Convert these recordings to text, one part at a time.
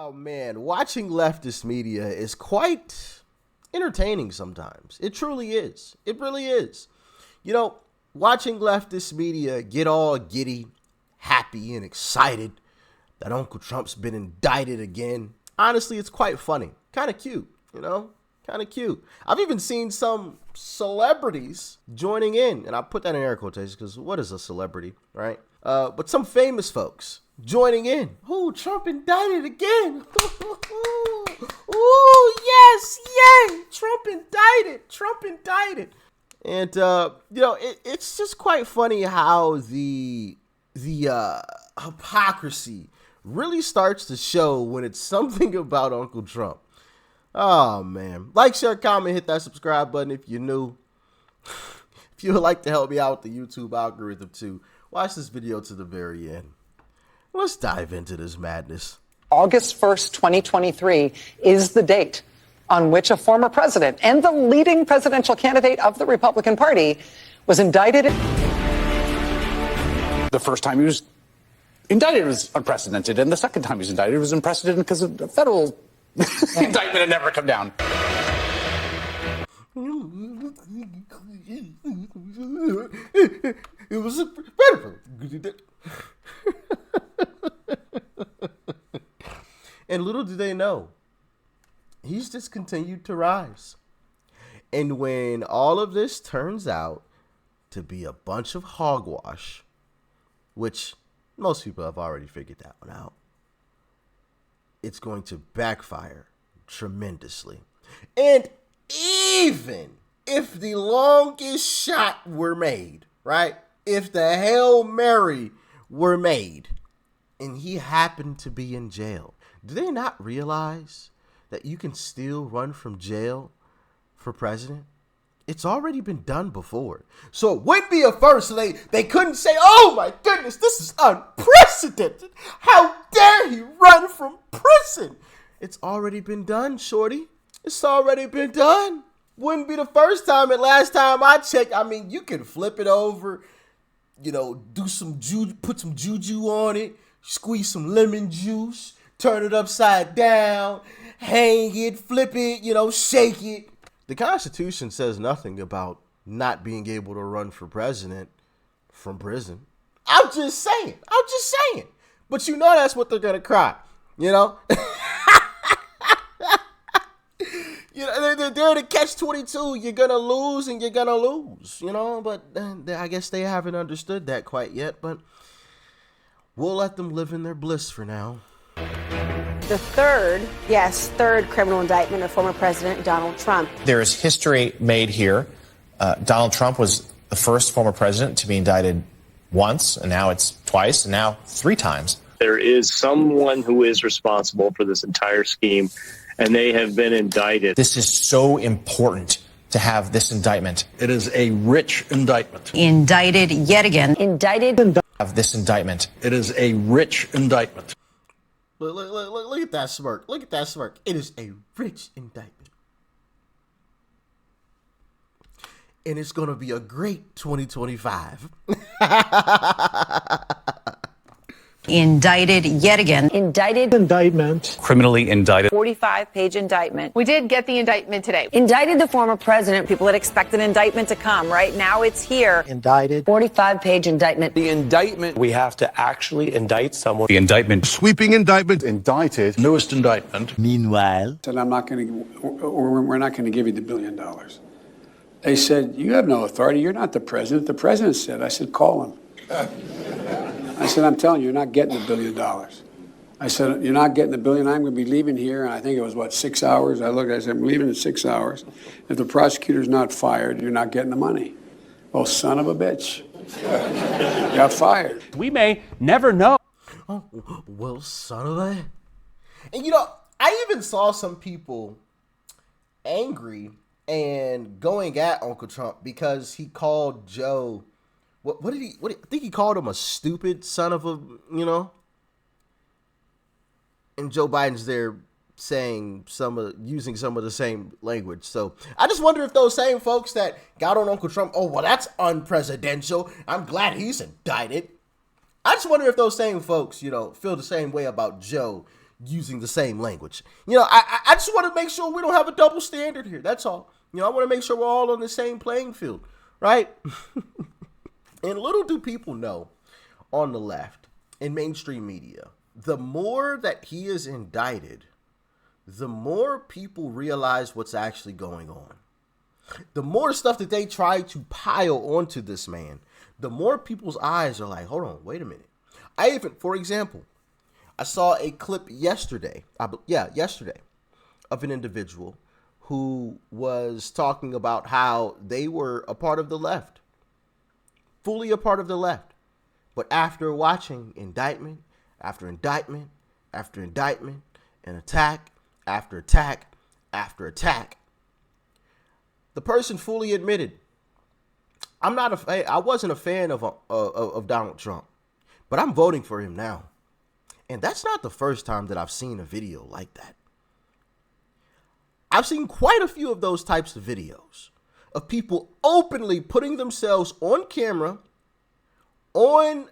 Oh man, watching leftist media is quite entertaining sometimes. It truly is. It really is. You know, watching leftist media get all giddy, happy, and excited that Uncle Trump's been indicted again. Honestly, it's quite funny. Kind of cute, you know? Kind of cute. I've even seen some celebrities joining in, and I put that in air quotations because what is a celebrity, right? But some famous folks joining in. Ooh, Trump indicted again. Ooh, yes, yay. Trump indicted. And, it's just quite funny how the hypocrisy really starts to show when it's something about Uncle Trump. Oh, man. Like, share, comment, hit that subscribe button if you're new. If you would like to help me out with the YouTube algorithm too, watch this video to the very end. Let's dive into this madness. August 1st, 2023 is the date on which a former president and the leading presidential candidate of the Republican Party was indicted. The first time he was indicted was unprecedented, and the second time he was indicted was unprecedented because a federal indictment had never come down. It was a federal. And little do they know, he's just continued to rise. And when all of this turns out to be a bunch of hogwash, which most people have already figured that one out, it's going to backfire tremendously. And even if the longest shot were made, right? If the Hail Mary were made and he happened to be in jail, do they not realize that you can still run from jail for president? It's already been done before. So it would be a first. They couldn't say, oh my goodness, this is unprecedented. How dare he run from prison? It's already been done, shorty. It's already been done. Wouldn't be the first time, and last time I checked, I mean, you can flip it over, do some put some juju on it, squeeze some lemon juice, turn it upside down, hang it, flip it, shake it. The Constitution says nothing about not being able to run for president from prison. I'm just saying. But that's what they're going to cry, They're the catch-22. You're going to lose and you're going to lose, But I guess they haven't understood that quite yet. But we'll let them live in their bliss for now. The third criminal indictment of former President Donald Trump. There is history made here. Donald Trump was the first former president to be indicted once, and now it's twice, and now 3 times. There is someone who is responsible for this entire scheme, and they have been indicted. This is so important to have this indictment. It is a rich indictment. Indicted yet again. Indicted. Have this indictment. It is a rich indictment. Look at that smirk. Look at that smirk. It is a rich indictment. And it's going to be a great 2025. Indicted yet again. Indicted. Indictment. Criminally indicted. 45-page indictment. We did get the indictment today. Indicted the former president. People had expected an indictment to come. Right now it's here. Indicted. 45-page indictment. The indictment. We have to actually indict someone. The indictment. Sweeping indictment. Indicted. Newest indictment. Meanwhile. Said, we're not going to give you the $1 billion. They said, you have no authority. You're not the president. The president said, I said, call him. I said, I'm telling you, you're not getting the $1 billion. I said, you're not getting the $1 billion. I'm going to be leaving here. And I think it was, 6 hours? I said, I'm leaving in 6 hours. If the prosecutor's not fired, you're not getting the money. Well, son of a bitch. Got fired. We may never know. Oh, well, son of a... And, I even saw some people angry and going at Uncle Trump because he called Joe... What did he I think he called him a stupid son of a, and Joe Biden's there saying using some of the same language. So I just wonder if those same folks that got on Uncle Trump, oh, well, that's unpresidential. I'm glad he's indicted. I just wonder if those same folks, feel the same way about Joe, using the same language. I just want to make sure we don't have a double standard here. That's all. I want to make sure we're all on the same playing field, right? And little do people know on the left in mainstream media, the more that he is indicted, the more people realize what's actually going on. The more stuff that they try to pile onto this man, the more people's eyes are like, hold on, wait a minute. For example, I saw a clip yesterday, of an individual who was talking about how they were a part of the left, fully a part of the left. But after watching indictment after indictment after indictment and attack after attack after attack, the person fully admitted, I wasn't a fan of Donald Trump, but I'm voting for him now. And that's not the first time that I've seen a video like that. I've seen quite a few of those types of videos of people openly putting themselves on camera on,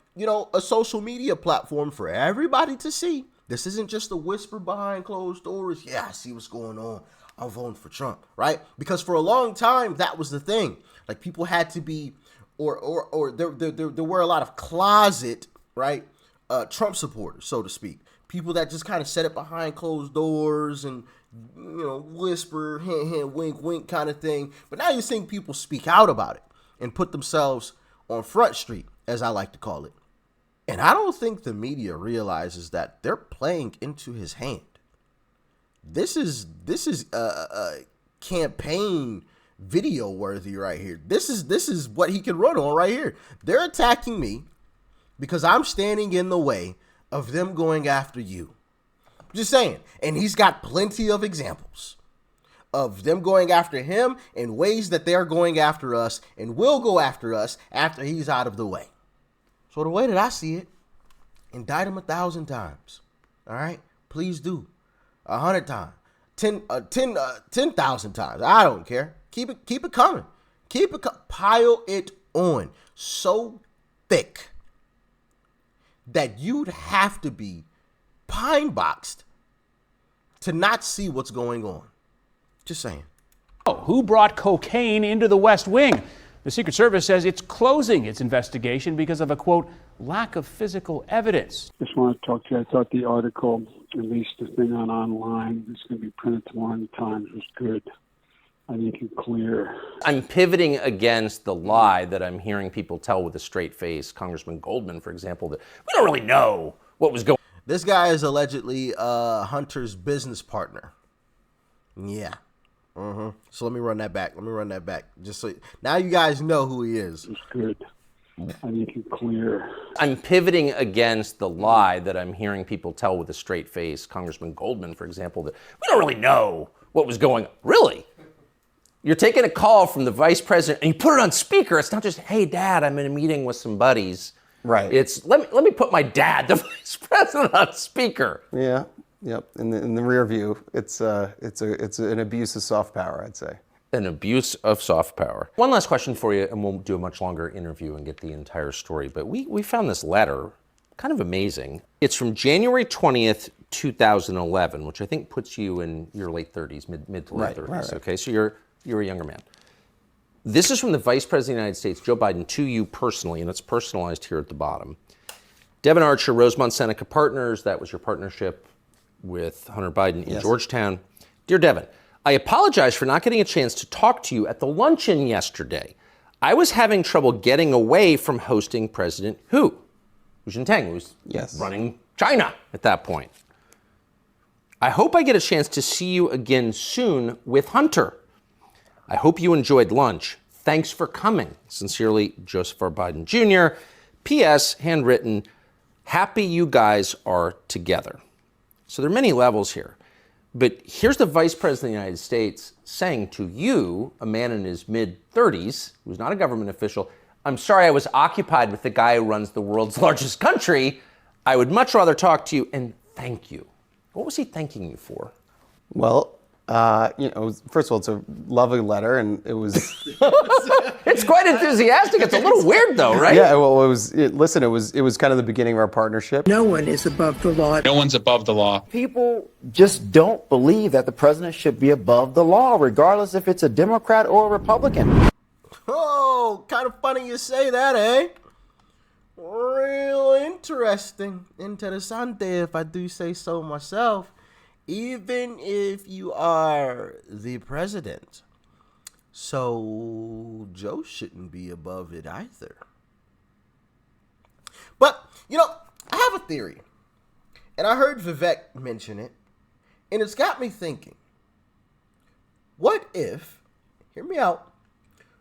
a social media platform for everybody to see. This isn't just a whisper behind closed doors. Yeah, I see what's going on. I'm voting for Trump, right? Because for a long time, that was the thing. Like, people had to be, or there were a lot of closet, right, Trump supporters, so to speak. People that just kind of set it behind closed doors and, whisper, hint, hint, wink, wink kind of thing. But now you're seeing people speak out about it and put themselves on Front Street, as I like to call it. And I don't think the media realizes that they're playing into his hand. This is a campaign video worthy right here. This is what he can run on right here. They're attacking me because I'm standing in the way of them going after you. Just saying. And he's got plenty of examples of them going after him in ways that they're going after us and will go after us after he's out of the way. So the way that I see it, indict him 1,000 times. All right? Please do. 100 times. 10,000 times. I don't care. Keep it coming. Pile it on so thick that you'd have to be pine boxed to not see what's going on. Just saying. Who brought cocaine into the West Wing? The Secret Service says it's closing its investigation because of a, quote, lack of physical evidence. Just want to talk to you. I thought the article, at least the thing online, it's going to be printed tomorrow in the Times, was good. I think it's clear. I'm pivoting against the lie that I'm hearing people tell with a straight face. Congressman Goldman, for example, that we don't really know what was going on. This guy is allegedly Hunter's business partner. Yeah. So let me run that back. Just so now you guys know who he is. It's good. I think it's clear. I'm pivoting against the lie that I'm hearing people tell with a straight face. Congressman Goldman, for example, that we don't really know what was going on. Really? You're taking a call from the vice president and you put it on speaker. It's not just, hey, Dad, I'm in a meeting with some buddies. Right. It's let me put my dad, the vice president, on speaker. Yeah. Yep. In the rear view, it's an abuse of soft power, I'd say. An abuse of soft power. One last question for you, and we'll do a much longer interview and get the entire story. But we found this letter, kind of amazing. It's from January 20th, 2011, which I think puts you in your late 30s, mid to late 30s. Right. Okay, so you're a younger man. This is from the Vice President of the United States, Joe Biden, to you personally, and it's personalized here at the bottom. Devin Archer, Rosemont Seneca Partners, that was your partnership with Hunter Biden in Georgetown. Dear Devin, I apologize for not getting a chance to talk to you at the luncheon yesterday. I was having trouble getting away from hosting President Hu Jintang, who was running China at that point. I hope I get a chance to see you again soon with Hunter. I hope you enjoyed lunch. Thanks for coming. Sincerely, Joseph R. Biden Jr. P.S. Handwritten, happy you guys are together. So there are many levels here. But here's the Vice President of the United States saying to you, a man in his mid-30s, who's not a government official, I'm sorry I was occupied with the guy who runs the world's largest country. I would much rather talk to you, and thank you. What was he thanking you for? Well, First of all, it's a lovely letter, and it was. It's quite enthusiastic. It's a little weird, though, right? Yeah. Well, it was. Listen, it was kind of the beginning of our partnership. No one is above the law. No one's above the law. People just don't believe that the president should be above the law, regardless if it's a Democrat or a Republican. Oh, kind of funny you say that, eh? Real interesting. Interessante, if I do say so myself. Even if you are the president. So Joe shouldn't be above it either. But, I have a theory. And I heard Vivek mention it. And it's got me thinking. What if, hear me out,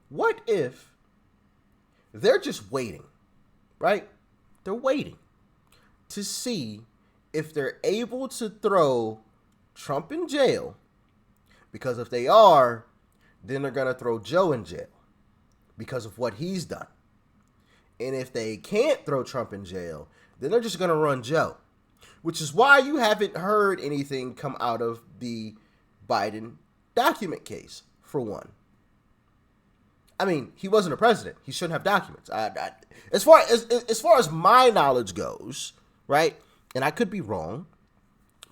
what if they're just waiting, right? They're waiting to see if they're able to throw Trump in jail, because if they are, then they're going to throw Joe in jail because of what he's done. And if they can't throw Trump in jail, then they're just going to run Joe, which is why you haven't heard anything come out of the Biden document case, for one. I mean, he wasn't a president. He shouldn't have documents. As far as my knowledge goes, right, and I could be wrong,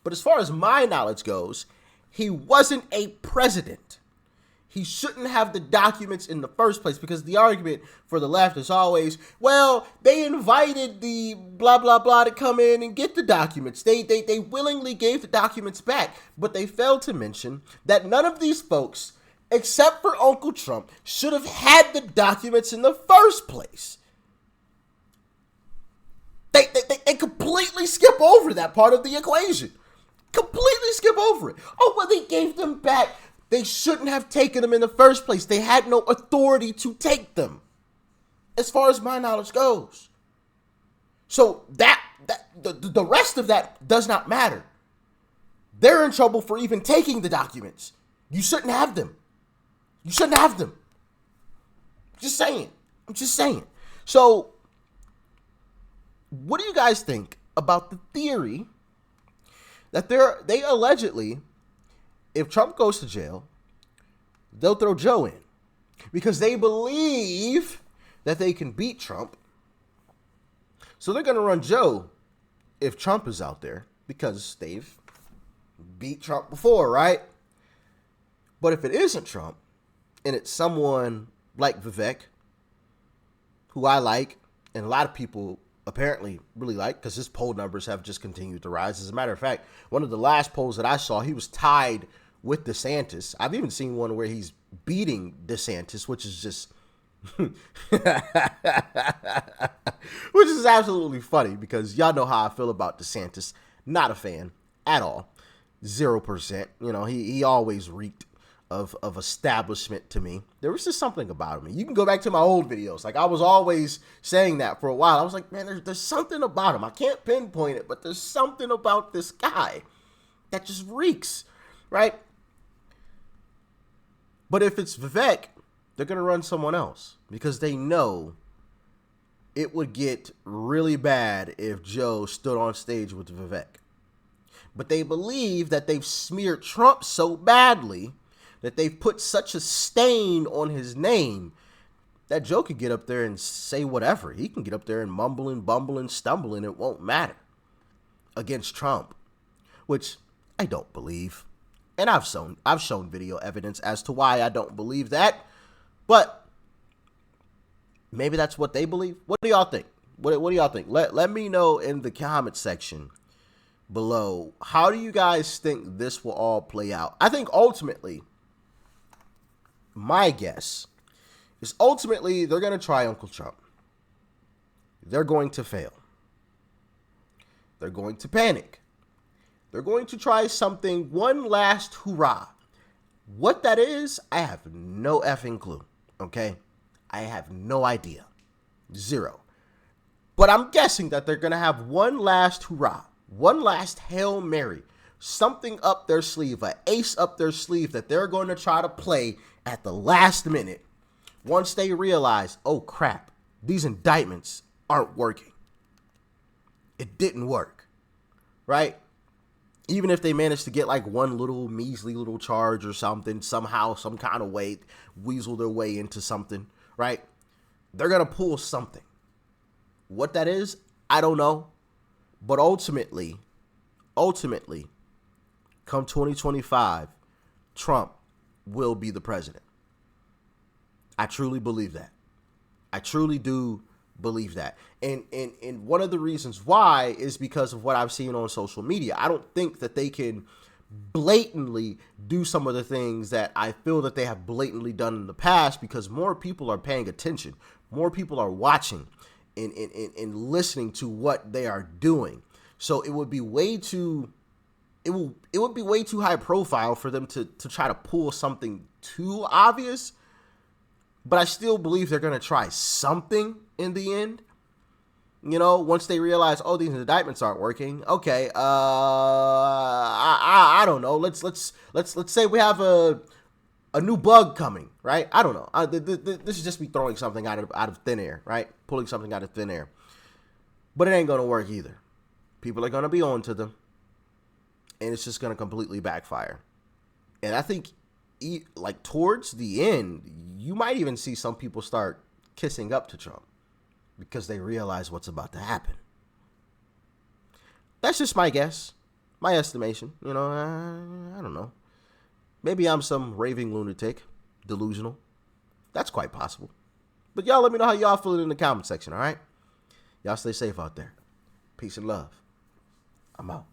but as far as my knowledge goes, he wasn't a president. He shouldn't have the documents in the first place, because the argument for the left is always, well, they invited the blah, blah, blah to come in and get the documents. They willingly gave the documents back, but they failed to mention that none of these folks, except for Uncle Trump, should have had the documents in the first place. They completely skip over that part of the equation. Completely skip over it. Oh, well, they gave them back. They shouldn't have taken them in the first place. They had no authority to take them, as far as my knowledge goes. So the rest of that does not matter. They're in trouble for even taking the documents. You shouldn't have them. You shouldn't have them. I'm just saying. So, what do you guys think about the theory that they allegedly, if Trump goes to jail, they'll throw Joe in because they believe that they can beat Trump. So they're going to run Joe if Trump is out there, because they've beat Trump before, right? But if it isn't Trump, and it's someone like Vivek, who I like, and a lot of people apparently really like, because his poll numbers have just continued to rise. As a matter of fact, one of the last polls that I saw, he was tied with DeSantis. I've even seen one where he's beating DeSantis, which is just, which is absolutely funny, because y'all know how I feel about DeSantis. Not a fan at all. 0%. He always reeked of establishment to me. There was just something about him. You can go back to my old videos. Like, I was always saying that for a while. I was like, man, there's something about him. I can't pinpoint it, but there's something about this guy that just reeks, right? But if it's Vivek, they're going to run someone else, because they know it would get really bad if Joe stood on stage with Vivek. But they believe that they've smeared Trump so badly, that they've put such a stain on his name, that Joe could get up there and say whatever. He can get up there and mumble and bumble and stumble, and it won't matter against Trump, which I don't believe. And I've shown video evidence as to why I don't believe that. But maybe that's what they believe. What do y'all think? What do y'all think? Let me know in the comment section below. How do you guys think this will all play out? I think ultimately, my guess is ultimately they're going to try Uncle Trump. They're going to fail. They're going to panic. They're going to try something, one last hurrah. What that is, I have no effing clue, okay? I have no idea. Zero. But I'm guessing that they're going to have one last hurrah, one last Hail Mary, something up their sleeve, an ace up their sleeve that they're going to try to play at the last minute, once they realize, oh crap, these indictments aren't working. It didn't work, right? Even if they manage to get like one little measly little charge or something, somehow, some kind of way, weasel their way into something, right? They're going to pull something. What that is, I don't know. But ultimately, come 2025, Trump will be the president. I truly believe that. I truly do believe that. And one of the reasons why is because of what I've seen on social media. I don't think that they can blatantly do some of the things that I feel that they have blatantly done in the past, because more people are paying attention. More people are watching and listening to what they are doing. So it would be way too high profile for them to try to pull something too obvious. But I still believe they're going to try something in the end. You know, once they realize, oh, these indictments aren't working. Okay, I don't know. Let's say we have a new bug coming, right? I don't know. This is just me throwing something out of thin air, right? Pulling something out of thin air. But it ain't going to work either. People are going to be on to them, and it's just going to completely backfire. And I think, like, towards the end, you might even see some people start kissing up to Trump because they realize what's about to happen. That's just my guess, my estimation. You know, I don't know. Maybe I'm some raving lunatic, delusional. That's quite possible. But y'all let me know how y'all feel in the comment section, all right? Y'all stay safe out there. Peace and love. I'm out.